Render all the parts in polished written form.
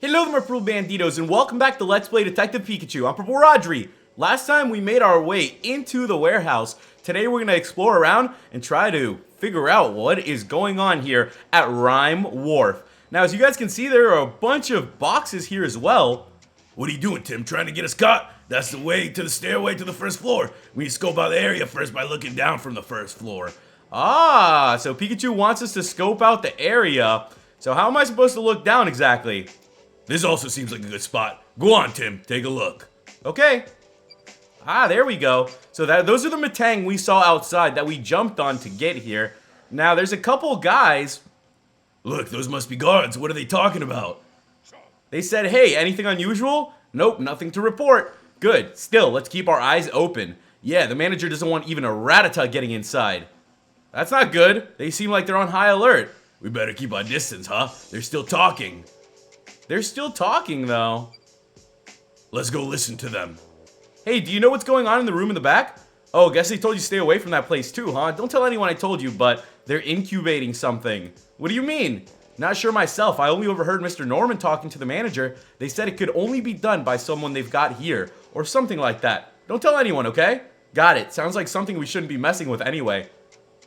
Hello there my Purple Banditos and welcome back to Let's Play Detective Pikachu. I'm PurpleRodri. Last time we made our way into the warehouse. Today we're going to explore around and try to figure out what is going on here at Rhyme Wharf. Now as you guys can see, there are a bunch of boxes here as well. What are you doing, Tim? Trying to get us caught? That's the way to the stairway to the first floor. We need to scope out the area first by looking down from the first floor. Ah, so Pikachu wants us to scope out the area. So how am I supposed to look down exactly? This also seems like a good spot. Go on, Tim. Take a look. Okay. Ah, there we go. So those are the Metang we saw outside that we jumped on to get here. Now, there's a couple guys. Look, those must be guards. What are they talking about? They said, hey, anything unusual? Nope, nothing to report. Good. Still, let's keep our eyes open. Yeah, the manager doesn't want even a Rattata getting inside. That's not good. They seem like they're on high alert. We better keep our distance, huh? They're still talking. They're still talking, though. Let's go listen to them. Hey, do you know what's going on in the room in the back? Oh, guess they told you to stay away from that place too, huh? Don't tell anyone I told you, but they're incubating something. What do you mean? Not sure myself. I only overheard Mr. Norman talking to the manager. They said it could only be done by someone they've got here, or something like that. Don't tell anyone, okay? Got it. Sounds like something we shouldn't be messing with anyway.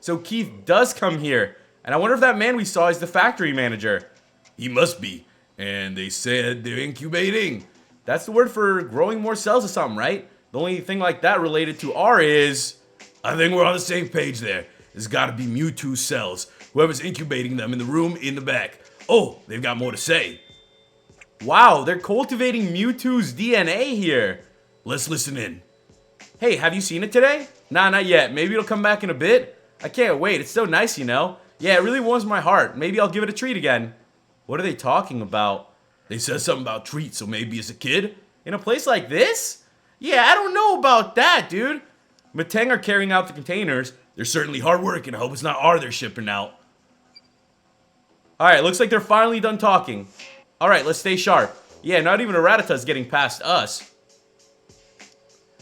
So Keith does come here, and I wonder if that man we saw is the factory manager. He must be. And they said they're incubating. That's the word for growing more cells or something, right? The only thing like that related to R is... I think we're on the same page there. There's gotta be Mewtwo cells. Whoever's incubating them in the room in the back. Oh, they've got more to say. Wow, they're cultivating Mewtwo's DNA here. Let's listen in. Hey, have you seen it today? Nah, not yet. Maybe it'll come back in a bit. I can't wait. It's so nice, you know? Yeah, it really warms my heart. Maybe I'll give it a treat again. What are they talking about? They said something about treats, so maybe it's a kid? In a place like this? Yeah, I don't know about that, dude. Metang are carrying out the containers. They're certainly hard work, and I hope it's not R they're shipping out. Alright, looks like they're finally done talking. Alright, let's stay sharp. Yeah, not even a Rattata's getting past us.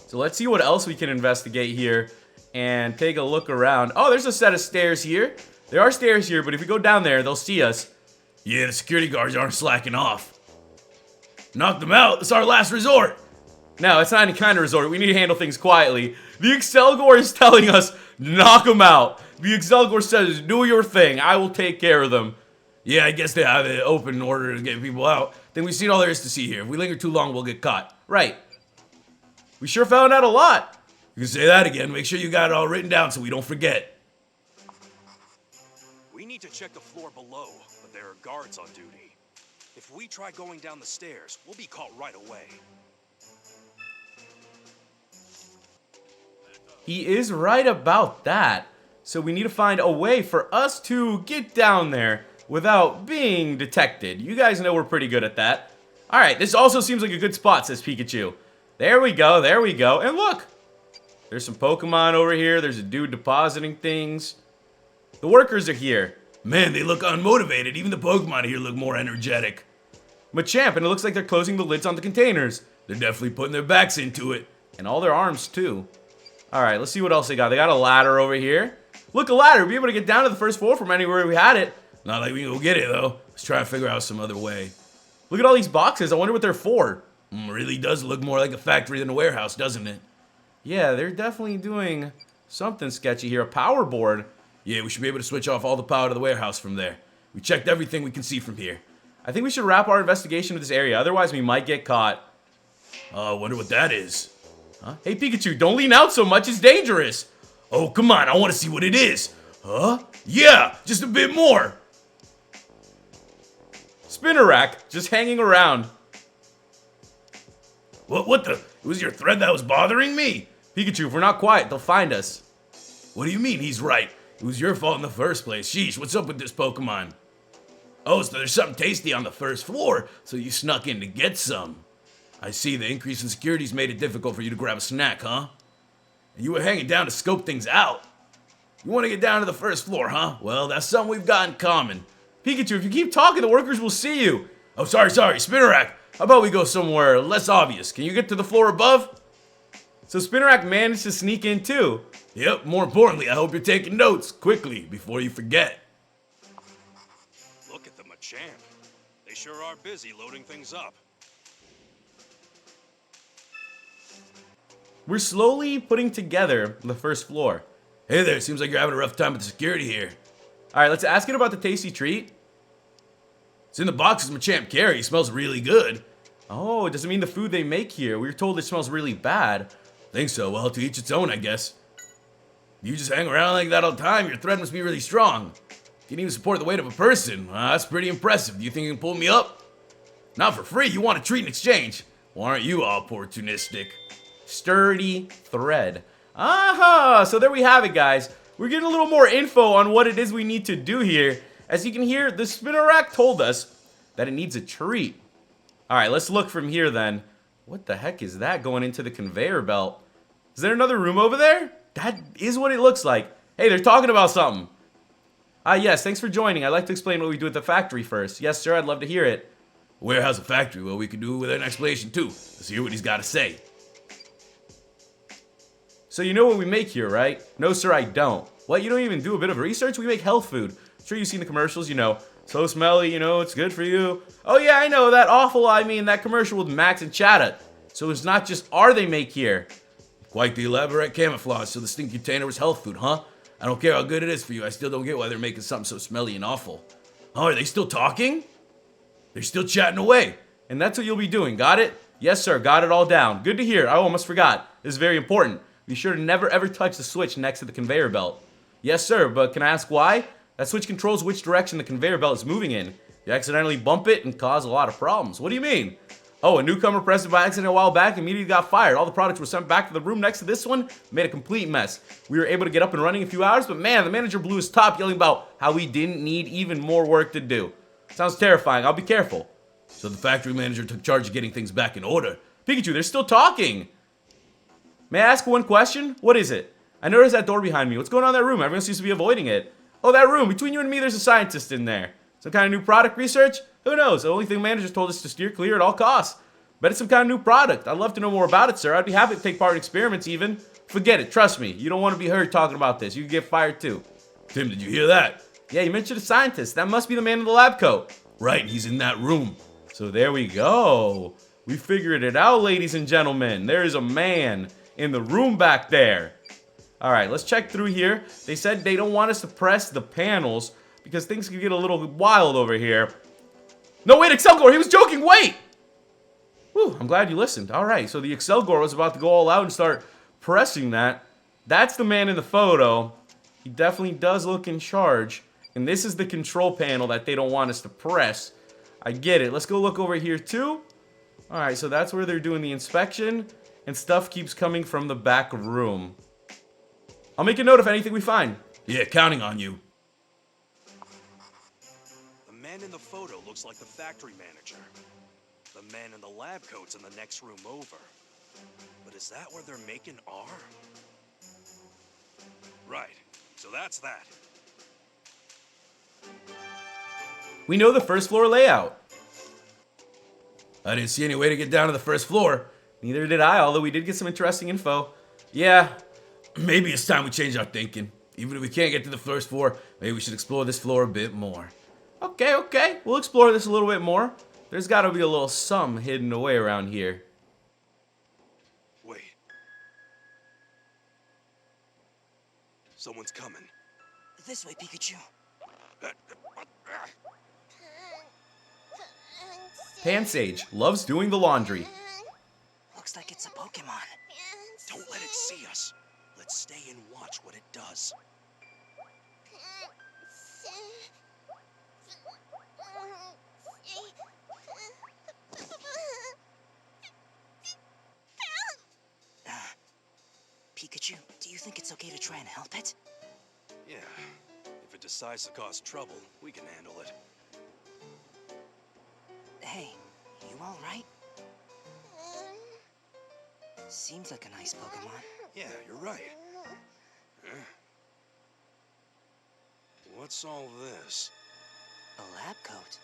So let's see what else we can investigate here and take a look around. Oh, there's a set of stairs here. There are stairs here, but if we go down there, they'll see us. Yeah, the security guards aren't slacking off. Knock them out. It's our last resort. No, it's not any kind of resort. We need to handle things quietly. The Excelgor is telling us, knock them out. The Excelgor says, do your thing. I will take care of them. Yeah, I guess they have it open in order to get people out. Then we've seen all there is to see here. If we linger too long, we'll get caught. Right. We sure found out a lot. You can say that again. Make sure you got it all written down so we don't forget. We need to check the floor below, but there are guards on duty. If we try going down the stairs, we'll be caught right away. He is right about that. So we need to find a way for us to get down there without being detected. You guys know we're pretty good at that. Alright, this also seems like a good spot, says Pikachu. There we go, there we go. And look! There's some Pokemon over here. There's a dude depositing things. The workers are here. Man, they look unmotivated. Even the Pokemon here look more energetic. Machamp, and it looks like they're closing the lids on the containers. They're definitely putting their backs into it. And all their arms, too. Alright, let's see what else they got. They got a ladder over here. Look, a ladder. We'll be able to get down to the first floor from anywhere we had it. Not like we can go get it, though. Let's try to figure out some other way. Look at all these boxes. I wonder what they're for. Really does look more like a factory than a warehouse, doesn't it? Yeah, they're definitely doing something sketchy here. A power board. Yeah, we should be able to switch off all the power to the warehouse from there. We checked everything we can see from here. I think we should wrap our investigation of this area. Otherwise, we might get caught. I wonder what that is. Huh? Hey, Pikachu, don't lean out so much. It's dangerous. Oh, come on. I want to see what it is. Huh? Yeah, just a bit more. Spinner rack, just hanging around. What the? It was your thread that was bothering me? Pikachu, if we're not quiet, they'll find us. What do you mean he's right? It was your fault in the first place. Sheesh, what's up with this Pokemon? Oh, so there's something tasty on the first floor, so you snuck in to get some. I see the increase in security's made it difficult for you to grab a snack, huh? And you were hanging down to scope things out. You want to get down to the first floor, huh? Well, that's something we've got in common. Pikachu, if you keep talking, the workers will see you. Oh, sorry, Spinnerack. How about we go somewhere less obvious? Can you get to the floor above? So Spinnerack managed to sneak in too. Yep, more importantly, I hope you're taking notes quickly before you forget. Look at the Machamp. They sure are busy loading things up. We're slowly putting together the first floor. Hey there, seems like you're having a rough time with the security here. All right, let's ask it about the tasty treat. It's in the box as Machamp Carry. It smells really good. Oh, it doesn't mean the food they make here. We were told it smells really bad. Think so. Well, to each its own, I guess. You just hang around like that all the time. Your thread must be really strong. You can even support the weight of a person. That's pretty impressive. Do you think you can pull me up? Not for free. You want a treat in exchange. Well, aren't you opportunistic? Sturdy thread. Aha! So there we have it, guys. We're getting a little more info on what it is we need to do here. As you can hear, the spinner rack told us that it needs a treat. Alright, let's look from here then. What the heck is that going into the conveyor belt? Is there another room over there? That is what it looks like. Hey, they're talking about something. Yes, thanks for joining. I'd like to explain what we do at the factory first. Yes, sir, I'd love to hear it. Warehouse and factory. Well, we could do it with an explanation too. Let's hear what he's got to say. So you know what we make here, right? No, sir, I don't. What, you don't even do a bit of research? We make health food. I'm sure you've seen the commercials, you know. So smelly, you know, it's good for you. Oh yeah, I know, that commercial with Max and Chatta. So it's not just R they make here. Quite the elaborate camouflage, so the stink container was health food, huh? I don't care how good it is for you, I still don't get why they're making something so smelly and awful. Oh, are they still talking? They're still chatting away. And that's what you'll be doing, got it? Yes, sir, got it all down. Good to hear, I almost forgot. This is very important. Be sure to never ever touch the switch next to the conveyor belt. Yes, sir, but can I ask why? That switch controls which direction the conveyor belt is moving in. You accidentally bump it and cause a lot of problems. What do you mean? Oh, a newcomer pressed it by accident a while back and immediately got fired. All the products were sent back to the room next to this one, made a complete mess. We were able to get up and running in a few hours, but man, the manager blew his top yelling about how we didn't need even more work to do. Sounds terrifying, I'll be careful. So the factory manager took charge of getting things back in order. Pikachu, they're still talking. May I ask one question? What is it? I noticed that door behind me. What's going on in that room? Everyone seems to be avoiding it. Oh, that room. Between you and me, there's a scientist in there. Some kind of new product research? Who knows? The only thing managers told us to steer clear at all costs. Bet it's some kind of new product. I'd love to know more about it, sir. I'd be happy to take part in experiments even. Forget it. Trust me. You don't want to be heard talking about this. You could get fired too. Tim, did you hear that? Yeah, you mentioned a scientist. That must be the man in the lab coat. Right, he's in that room. So there we go. We figured it out, ladies and gentlemen. There is a man in the room back there. All right, let's check through here. They said they don't want us to press the panels because things could get a little wild over here. No, wait, Excelgor, he was joking, wait! Whew, I'm glad you listened. All right, so the Excelgor was about to go all out and start pressing that. That's the man in the photo. He definitely does look in charge. And this is the control panel that they don't want us to press. I get it. Let's go look over here too. All right, so that's where they're doing the inspection. And stuff keeps coming from the back room. I'll make a note of anything we find. Yeah, counting on you. The man in the photo looks like the factory manager. The man in the lab coat's in the next room over. But is that where they're making R? Right, so that's that. We know the first floor layout. I didn't see any way to get down to the first floor. Neither did I, although we did get some interesting info. Yeah, maybe it's time we change our thinking. Even if we can't get to the first floor, maybe we should explore this floor a bit more. Okay. We'll explore this a little bit more. There's got to be a little some hidden away around here. Wait. Someone's coming. This way, Pikachu. Pansage loves doing the laundry. Looks like it's a Pokemon. Don't let it see us. Let's stay and watch what it does. Pikachu, do you think it's okay to try and help it? Yeah. If it decides to cause trouble, we can handle it. Hey, you alright? Seems like a nice Pokemon. Yeah, you're right. What's all this? A lab coat.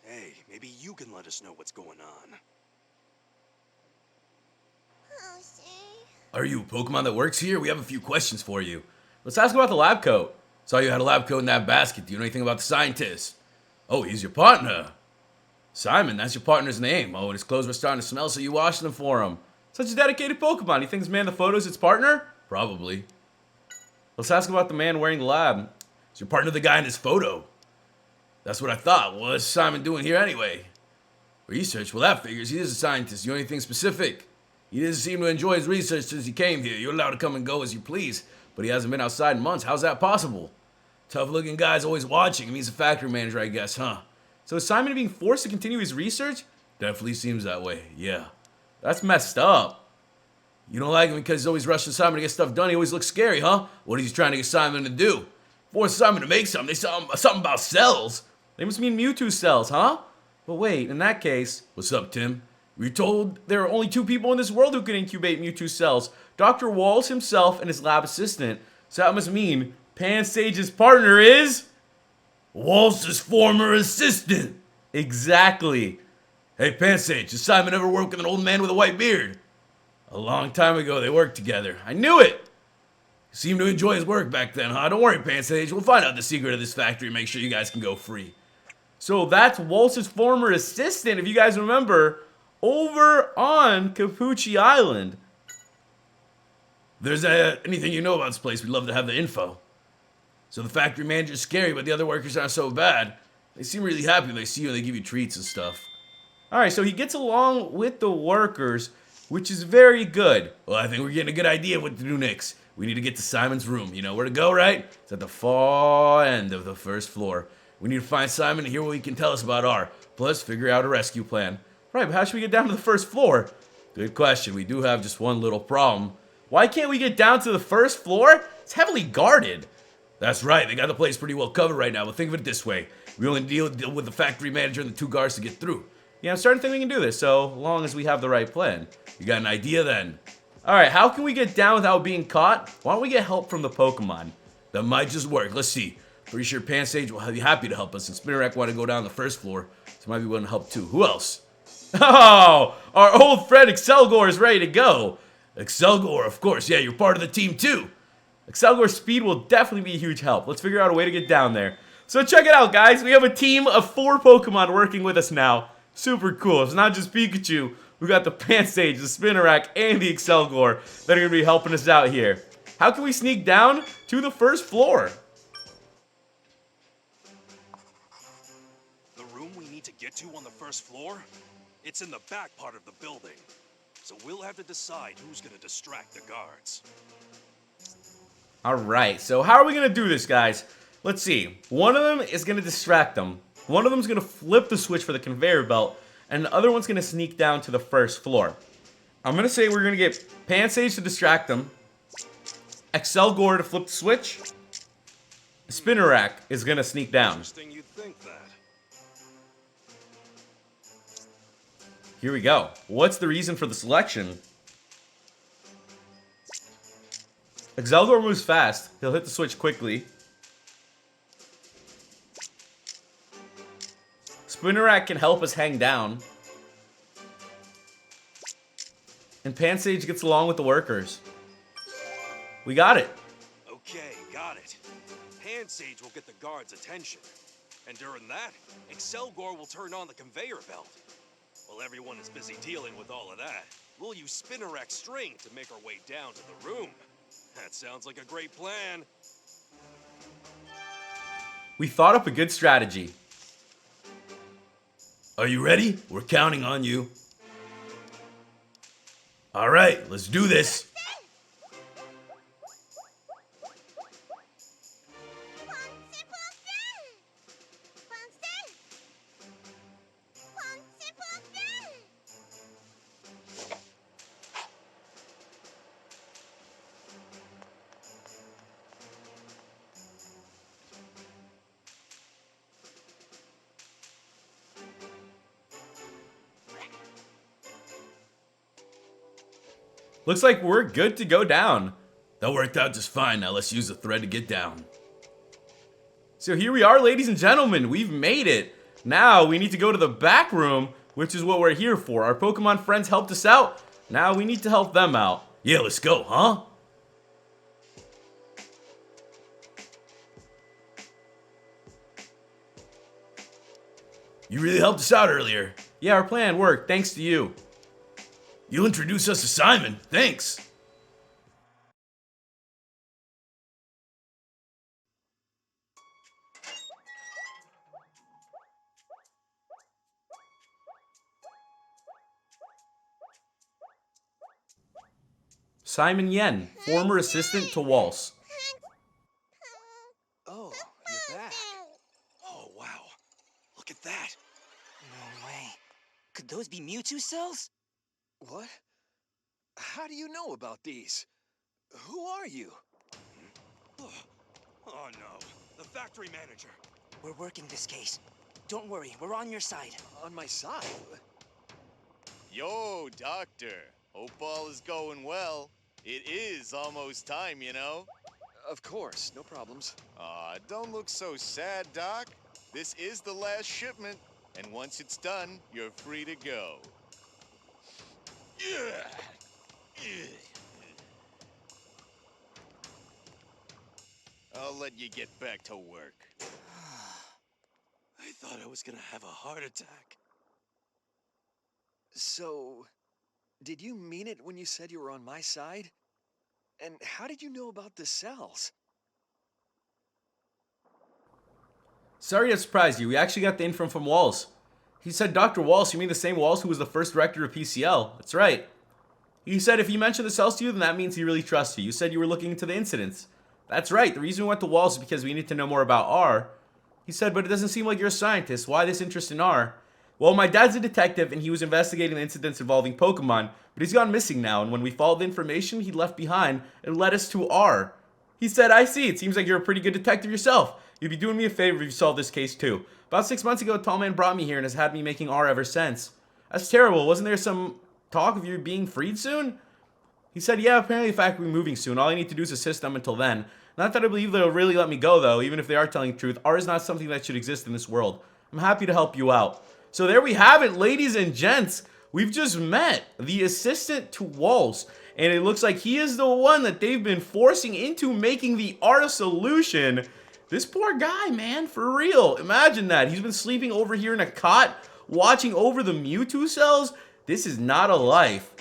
Hey, maybe you can let us know what's going on. Are you a Pokemon that works here? We have a few questions for you. Let's ask about the lab coat. Saw you had a lab coat in that basket. Do you know anything about the scientist? Oh, he's your partner. Simon, that's your partner's name. Oh, and his clothes were starting to smell, so you washed them for him. Such a dedicated Pokemon. He thinks man the photo's its partner? Probably. Let's ask about the man wearing the lab. Is your partner the guy in this photo? That's what I thought. What's Simon doing here anyway? Research? Well, that figures. He is a scientist. You know anything specific? He doesn't seem to enjoy his research since he came here. You're allowed to come and go as you please, but he hasn't been outside in months. How's that possible? Tough-looking guy's always watching him. He's a factory manager, I guess, huh? So is Simon being forced to continue his research? Definitely seems that way, yeah. That's messed up. You don't like him because he's always rushing Simon to get stuff done. He always looks scary, huh? What is he trying to get Simon to do? Force Simon to make something. They saw something about cells. They must mean Mewtwo cells, huh? But wait, in that case... What's up, Tim? We're told there are only 2 people in this world who can incubate Mewtwo cells. Dr. Walls himself and his lab assistant. So that must mean Pansage's partner is... Waltz's former assistant. Exactly. Hey, Pansage, does Simon ever work with an old man with a white beard? A long time ago, they worked together. I knew it! You seemed to enjoy his work back then, huh? Don't worry, Pansage. We'll find out the secret of this factory and make sure you guys can go free. So that's Waltz's former assistant, if you guys remember, over on Capucci Island. If there's anything you know about this place, we'd love to have the info. So the factory manager's scary, but the other workers aren't so bad. They seem really happy when they see you and they give you treats and stuff. Alright, so he gets along with the workers, which is very good. Well, I think we're getting a good idea of what to do next. We need to get to Simon's room. You know where to go, right? It's at the far end of the first floor. We need to find Simon and hear what he can tell us about R. Plus, figure out a rescue plan. Right, but how should we get down to the first floor? Good question. We do have just one little problem. Why can't we get down to the first floor? It's heavily guarded. That's right. They got the place pretty well covered right now. But think of it this way. We only deal with the factory manager and the 2 guards to get through. Yeah, I'm starting to think we can do this, so long as we have the right plan. You got an idea then? Alright, how can we get down without being caught? Why don't we get help from the Pokemon? That might just work. Let's see. Pretty sure Pansage will be happy to help us, and Spinnerack want to go down the first floor, so might be willing to help too. Who else? Oh, our old friend Excelgor is ready to go. Excelgor, of course. Yeah, you're part of the team too. Excelgor's speed will definitely be a huge help. Let's figure out a way to get down there. So check it out, guys. We have a team of 4 Pokemon working with us now. Super cool. It's not just Pikachu. We got the Pansage, the Spinnerack, and the Excelgor that are going to be helping us out here. How can we sneak down to the first floor? The room we need to get to on the first floor? It's in the back part of the building. So we'll have to decide who's gonna distract the guards. Alright, so how are we going to do this, guys? Let's see. One of them is going to distract them. One of them is going to flip the switch for the conveyor belt. And the other one's going to sneak down to the first floor. I'm going to say we're going to get Pansage to distract them. Excelgor to flip the switch. Spinnerack is going to sneak down. Interesting you'd think that. Here we go. What's the reason for the selection? Excelgor moves fast. He'll hit the switch quickly. Spinnerack can help us hang down. And Pansage gets along with the workers. We got it. Okay, got it. Pansage will get the guards' attention. And during that, Excelgor will turn on the conveyor belt. While everyone is busy dealing with all of that, we'll use Spinnerack's string to make our way down to the room. That sounds like a great plan. We thought up a good strategy. Are you ready? We're counting on you. All right, let's do this. Looks like we're good to go down. That worked out just fine. Now let's use the thread to get down. So here we are, ladies and gentlemen. We've made it. Now we need to go to the back room, which is what we're here for. Our Pokemon friends helped us out. Now we need to help them out. Yeah, let's go, huh? You really helped us out earlier. Yeah, our plan worked, thanks to you. You'll introduce us to Simon. Thanks. Simon Yen, former assistant to Waltz. Oh, you're back. Oh, wow. Look at that. No way. Could those be Mewtwo cells? What? How do you know about these? Who are you? Oh no, the factory manager. We're working this case. Don't worry, we're on your side. On my side? Yo, Doctor. Hope all is going well. It is almost time, you know. Of course, no problems. Aw, don't look so sad, Doc. This is the last shipment, and once it's done, you're free to go. I'll let you get back to work. I thought I was gonna have a heart attack. So, did you mean it when you said you were on my side? And how did you know about the cells? Sorry to surprise you, we actually got the info from Walls. He said, Dr. Walls, you mean the same Walls who was the first director of PCL? That's right. He said if he mentioned the cells to you, then that means he really trusts you. You said you were looking into the incidents. That's right, the reason we went to Walls is because we need to know more about R. He said, but it doesn't seem like you're a scientist. Why this interest in R? Well, my dad's a detective and he was investigating the incidents involving Pokemon, but he's gone missing now, and when we followed the information he left behind, it led us to R. He said, I see, it seems like you're a pretty good detective yourself. You'd be doing me a favor if you solved this case too. About 6 months ago, a tall man brought me here and has had me making R ever since. That's terrible. Wasn't there some talk of you being freed soon? He said, yeah, apparently the factory will be moving soon. All I need to do is assist them until then. Not that I believe they'll really let me go, though. Even if they are telling the truth, R is not something that should exist in this world. I'm happy to help you out. So there we have it, ladies and gents. We've just met the assistant to Waltz, and it looks like he is the one that they've been forcing into making the R solution. This poor guy, man, for real. Imagine that. He's been sleeping over here in a cot, watching over the Mewtwo cells. This is not a life.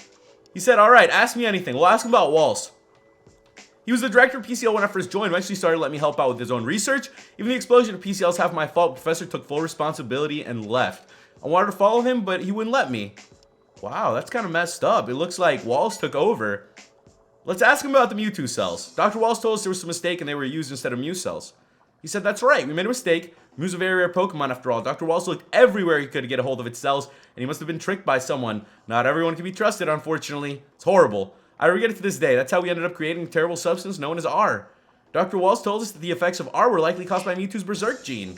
He said, all right, ask me anything. We'll ask him about Waltz. He was the director of PCL when I first joined. Eventually started to let me help out with his own research. Even the explosion of PCL is half my fault. The professor took full responsibility and left. I wanted to follow him, but he wouldn't let me. Wow, that's kind of messed up. It looks like Waltz took over. Let's ask him about the Mewtwo cells. Dr. Waltz told us there was a mistake and they were used instead of Mew cells. He said, that's right, we made a mistake. Mew's a very rare Pokemon after all. Dr. Waltz looked everywhere he could to get a hold of its cells, and he must have been tricked by someone. Not everyone can be trusted, unfortunately. It's horrible. I regret it to this day. That's how we ended up creating a terrible substance known as R. Dr. Waltz told us that the effects of R were likely caused by Mewtwo's Berserk gene.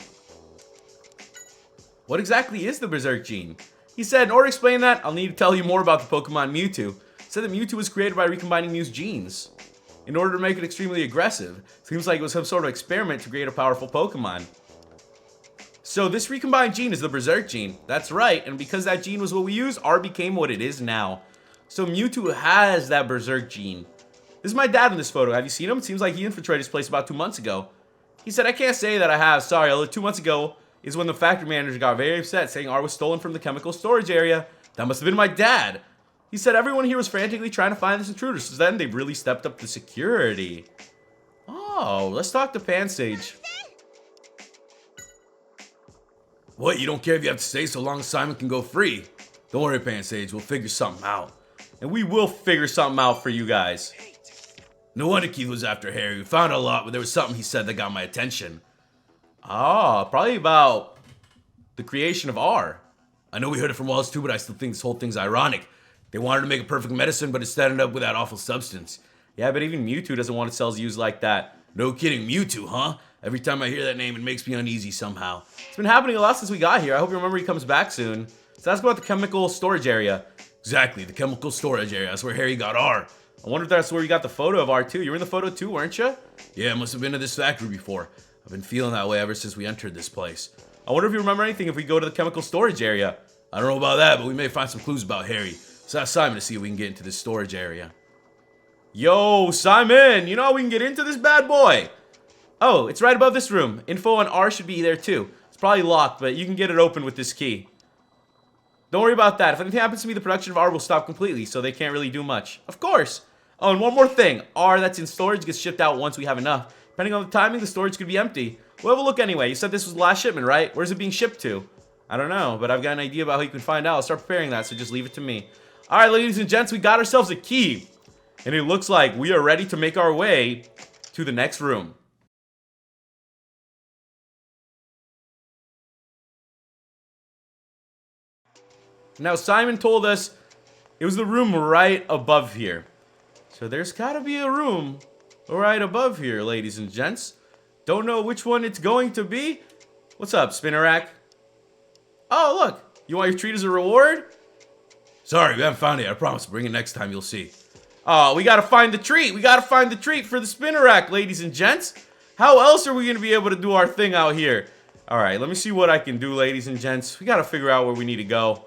What exactly is the Berserk gene? He said, in order to explain that, I'll need to tell you more about the Pokemon Mewtwo. He said that Mewtwo was created by recombining Mew's genes in order to make it extremely aggressive. Seems like it was some sort of experiment to create a powerful Pokemon. So this recombined gene is the Berserk gene. That's right, and because that gene was what we used, R became what it is now. So Mewtwo has that Berserk gene. This is my dad in this photo. Have you seen him? It seems like he infiltrated his place about 2 months ago. He said, I can't say that I have, sorry, although 2 months ago is when the factory manager got very upset saying R was stolen from the chemical storage area. That must have been my dad. He said everyone here was frantically trying to find this intruder, so then they've really stepped up the security. Oh, let's talk to Pansage. What, you don't care if you have to stay so long as Simon can go free? Don't worry, Pansage, we'll figure something out. And we will figure something out for you guys. No wonder Keith was after Harry. We found out a lot, but there was something he said that got my attention. Ah, probably about the creation of R. I know we heard it from Wallace too, but I still think this whole thing's ironic. They wanted to make a perfect medicine, but instead ended up with that awful substance. Yeah, but even Mewtwo doesn't want its cells used like that. No kidding, Mewtwo, huh? Every time I hear that name, it makes me uneasy somehow. It's been happening a lot since we got here. I hope you remember he comes back soon. Let's ask about the chemical storage area. Exactly, the chemical storage area. That's where Harry got R. I wonder if that's where you got the photo of R too. You were in the photo too, weren't you? Yeah, I must have been to this factory before. I've been feeling that way ever since we entered this place. I wonder if you remember anything if we go to the chemical storage area. I don't know about that, but we may find some clues about Harry. Let's ask Simon to see if we can get into this storage area. Yo, Simon, you know how we can get into this bad boy? Oh, it's right above this room. Info on R should be there too. Let's probably locked, but you can get it open with this key. Don't worry about that. If anything happens to me, the production of R will stop completely, so they can't really do much. Of course. Oh, and one more thing. R that's in storage gets shipped out once we have enough. Depending on the timing, the storage could be empty. We'll have a look anyway. You said this was the last shipment, right? Where's it being shipped to? I don't know, but I've got an idea about how you can find out. I'll start preparing that, so just leave it to me. Alright, ladies and gents, we got ourselves a key. And it looks like we are ready to make our way to the next room. Now, Simon told us it was the room right above here. So there's got to be a room right above here, ladies and gents. Don't know which one it's going to be. What's up, Spinnerack? Oh, look. You want your treat as a reward? Sorry, we haven't found it. I promise. Bring it next time. You'll see. Oh, we got to find the treat. We got to find the treat for the Spinnerack, ladies and gents. How else are we going to be able to do our thing out here? All right, let me see what I can do, ladies and gents. We got to figure out where we need to go.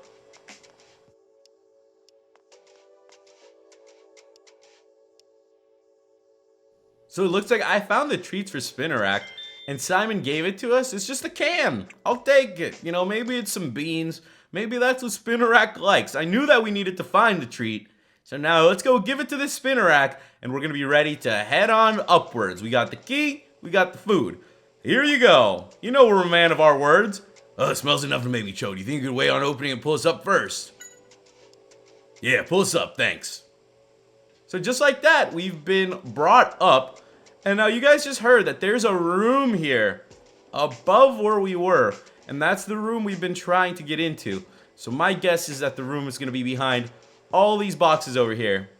So it looks like I found the treats for Spinnerack, and Simon gave it to us. It's just a can. I'll take it. You know, maybe it's some beans. Maybe that's what Spinnerack likes. I knew that we needed to find the treat. So now let's go give it to this Spinnerack, and we're going to be ready to head on upwards. We got the key. We got the food. Here you go. You know we're a man of our words. Oh, it smells enough to make me choke. Do you think you could wait on opening and pull us up first? Yeah, pull us up. Thanks. So just like that, we've been brought up. And now you guys just heard that there's a room here above where we were. And that's the room we've been trying to get into. So my guess is that the room is going to be behind all these boxes over here.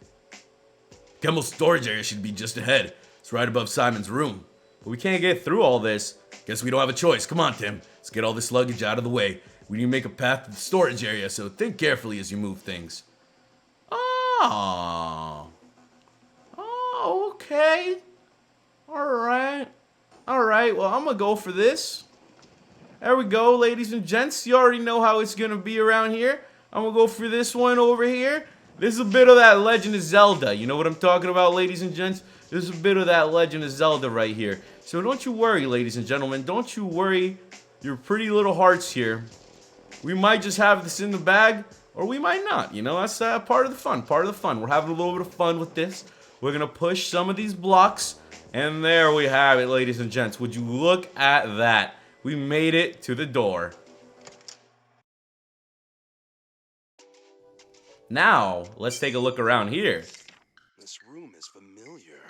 Chemical storage area should be just ahead. It's right above Simon's room. But we can't get through all this. Guess we don't have a choice. Come on, Tim. Let's get all this luggage out of the way. We need to make a path to the storage area, so think carefully as you move things. Oh. Oh, okay. Alright. Alright, well, I'm gonna go for this. There we go, ladies and gents. You already know how it's gonna be around here. I'm gonna go for this one over here. This is a bit of that Legend of Zelda. You know what I'm talking about, ladies and gents? This is a bit of that Legend of Zelda right here. So don't you worry, ladies and gentlemen. Don't you worry your pretty little hearts here. We might just have this in the bag, or we might not. You know, that's part of the fun. Part of the fun. We're having a little bit of fun with this. We're gonna push some of these blocks. And there we have it, ladies and gents. Would you look at that? We made it to the door. Now, let's take a look around here. This room is familiar.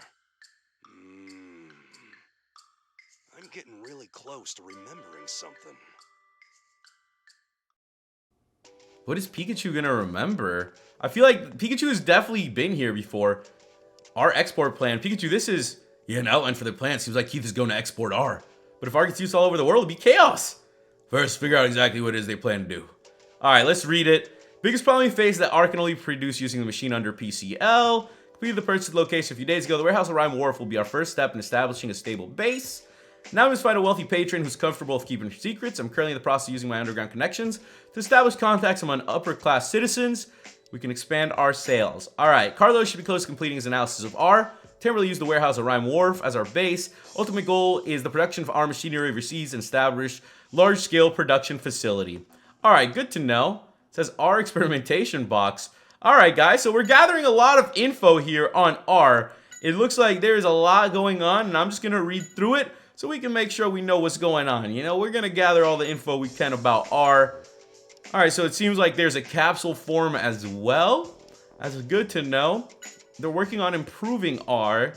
I'm getting really close to remembering something. What is Pikachu gonna remember? I feel like Pikachu has definitely been here before. Our export plan. Pikachu, this is... Yeah, an outline for the plan. Seems like Keith is going to export R. But if R gets used all over the world, it'd be chaos. First, figure out exactly what it is they plan to do. Alright, let's read it. Biggest problem we face is that R can only produce using the machine under PCL. Completed the purchase location a few days ago. The warehouse of Rhyme Wharf will be our first step in establishing a stable base. Now we must find a wealthy patron who's comfortable with keeping secrets. I'm currently in the process of using my underground connections to establish contacts among upper-class citizens. We can expand our sales. Alright, Carlos should be close to completing his analysis of R. Temporarily use the warehouse of Rhyme Wharf as our base. Ultimate goal is the production of our machinery overseas and establish large-scale production facility. Alright, good to know. It says R experimentation box. Alright guys, so we're gathering a lot of info here on R. It looks like there's a lot going on, and I'm just going to read through it so we can make sure we know what's going on. You know, we're going to gather all the info we can about R. Alright, so it seems like there's a capsule form as well. That's good to know. They're working on improving R.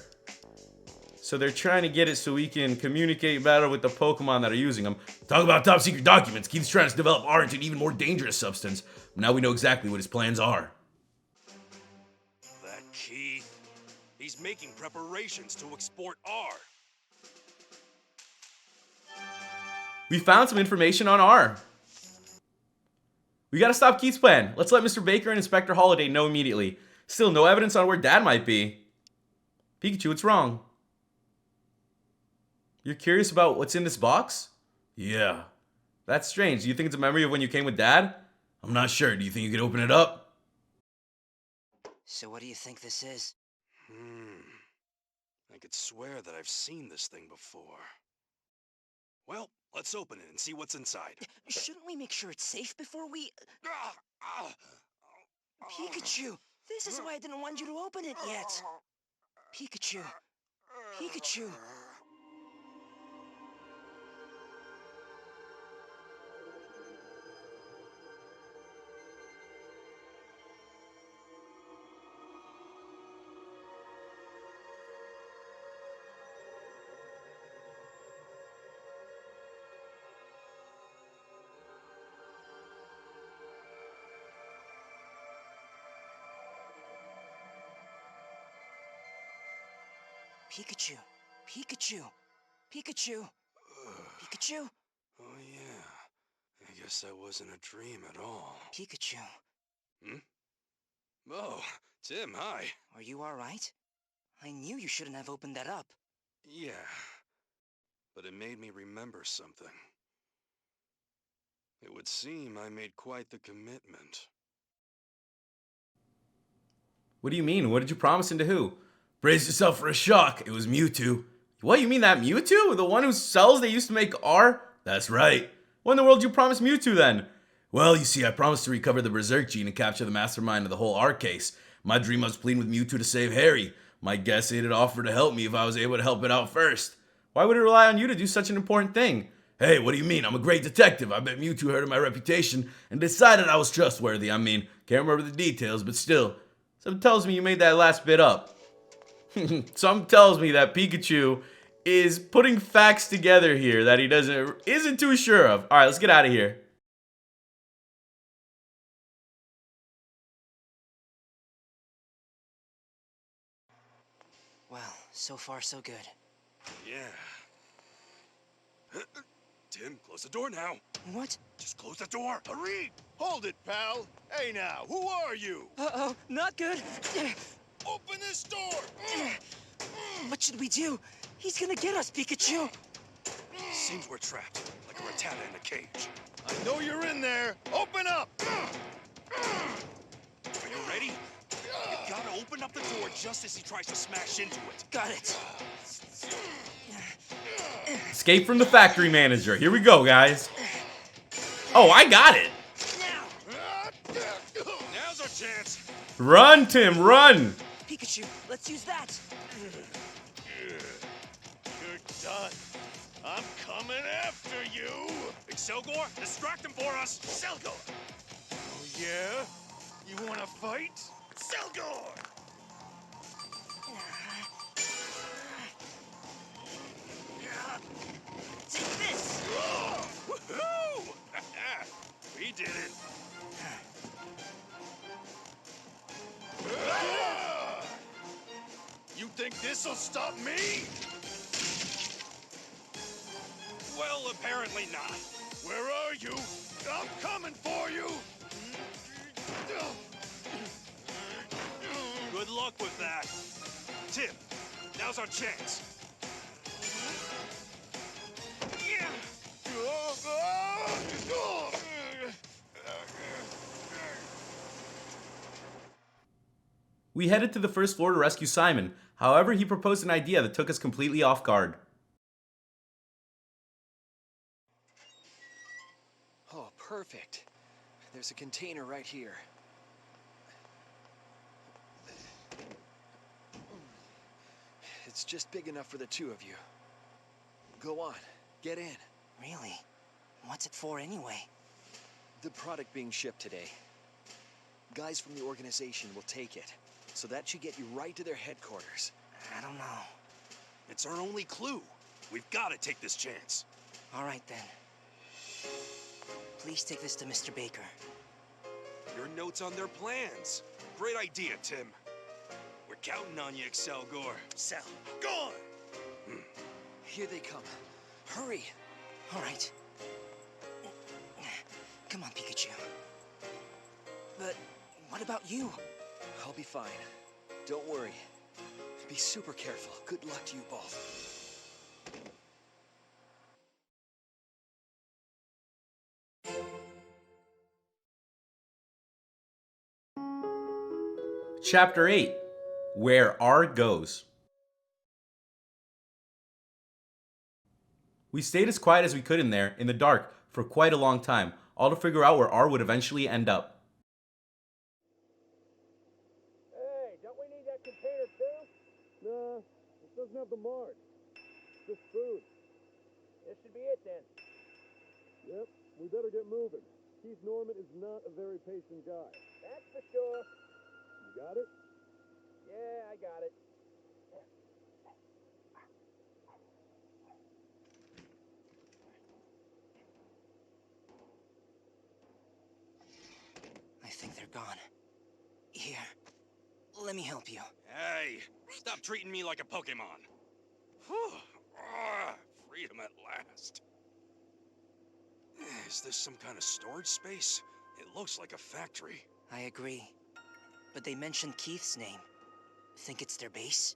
So they're trying to get it so we can communicate better with the Pokemon that are using them. Talk about top secret documents. Keith's trying to develop R into an even more dangerous substance. Now we know exactly what his plans are. That Keith. He's making preparations to export R. We found some information on R. We gotta stop Keith's plan. Let's let Mr. Baker and Inspector Holiday know immediately. Still no evidence on where Dad might be. Pikachu, what's wrong? You're curious about what's in this box? Yeah. That's strange. Do you think it's a memory of when you came with Dad? I'm not sure. Do you think you could open it up? So what do you think this is? I could swear that I've seen this thing before. Well, Let's open it and see what's inside. Shouldn't we make sure it's safe before we... Pikachu! This is why I didn't want you to open it yet. Pikachu. Pikachu. Pikachu. Pikachu. Pikachu. Pikachu. Oh, yeah. I guess that wasn't a dream at all. Pikachu. Oh, Tim, hi. Are you alright? I knew you shouldn't have opened that up. Yeah. But it made me remember something. It would seem I made quite the commitment. What do you mean? What did you promise and to who? Brace yourself for a shock. It was Mewtwo. What, you mean that Mewtwo? The one whose cells they used to make R? That's right. When in the world did you promise Mewtwo then? Well, you see, I promised to recover the Berserk gene and capture the mastermind of the whole R case. My dream was pleading with Mewtwo to save Harry. My guess it'd offer to help me if I was able to help it out first. Why would it rely on you to do such an important thing? Hey, what do you mean? I'm a great detective. I bet Mewtwo heard of my reputation and decided I was trustworthy. I mean, can't remember the details, but still. Something tells me you made that last bit up. Something tells me that Pikachu is putting facts together here that he isn't too sure of. All right, let's get out of here. Well, so far so good. Yeah. Tim, close the door now. What? Just close the door. Hurry! Hold it, pal. Hey now, who are you? Uh-oh, not good. Open this door! What should we do? He's gonna get us, Pikachu. Seems we're trapped, like a rattata in a cage. I know you're in there. Open up! Are you ready? You gotta open up the door just as he tries to smash into it. Got it. Escape from the factory manager. Here we go, guys. Oh, I got it. Now's our chance. Run, Tim, run. Pikachu, let's use that. You're done. I'm coming after you. Excelgor, distract him for us. Selgor! Oh, yeah? You wanna fight? Selgor! Take this. Woohoo! We did it. You think this'll stop me? Well, apparently not. Where are you? I'm coming for you! Good luck with that. Tim, now's our chance. We headed to the first floor to rescue Simon. However, he proposed an idea that took us completely off guard. Oh, perfect. There's a container right here. It's just big enough for the two of you. Go on, get in. Really? What's it for anyway? The product being shipped today. Guys from the organization will take it. So that should get you right to their headquarters. I don't know. It's our only clue. We've got to take this chance. All right then. Please take this to Mr. Baker. Your notes on their plans. Great idea, Tim. We're counting on you, Excelgor. Sal, gone! Here they come. Hurry! All right. Come on, Pikachu. But what about you? I'll be fine. Don't worry. Be super careful. Good luck to you both. Chapter 8. Where R Goes. We stayed as quiet as we could in there, in the dark, for quite a long time, all to figure out where R would eventually end up. Hey, don't we need that container too? Nah, it doesn't have the mark. Just food. This should be it then. Yep, we better get moving. Keith Norman is not a very patient guy. That's for sure. You got it? Yeah, I got it. I think they're gone. Here, let me help you. Hey, stop treating me like a Pokemon. Whew. Ah, freedom at last. Is this some kind of storage space? It looks like a factory. I agree. But they mentioned Keith's name. Think it's their base?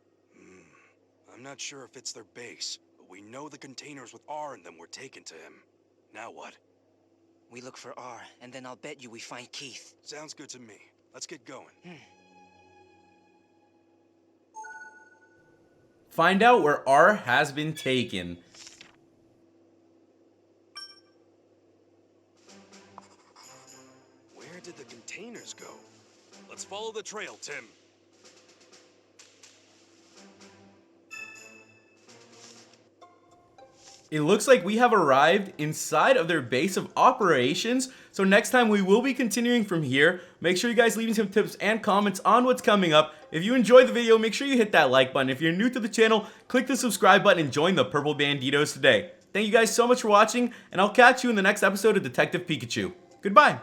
I'm not sure if it's their base, but we know the containers with R in them were taken to him. Now what? We look for R, and then I'll bet you we find Keith. Sounds good to me. Let's get going. Find out where R has been taken. Where did the containers go? Let's follow the trail, Tim. It looks like we have arrived inside of their base of operations. So next time we will be continuing from here. Make sure you guys leave me some tips and comments on what's coming up. If you enjoyed the video, make sure you hit that like button. If you're new to the channel, click the subscribe button and join the Purple Banditos today. Thank you guys so much for watching, and I'll catch you in the next episode of Detective Pikachu. Goodbye.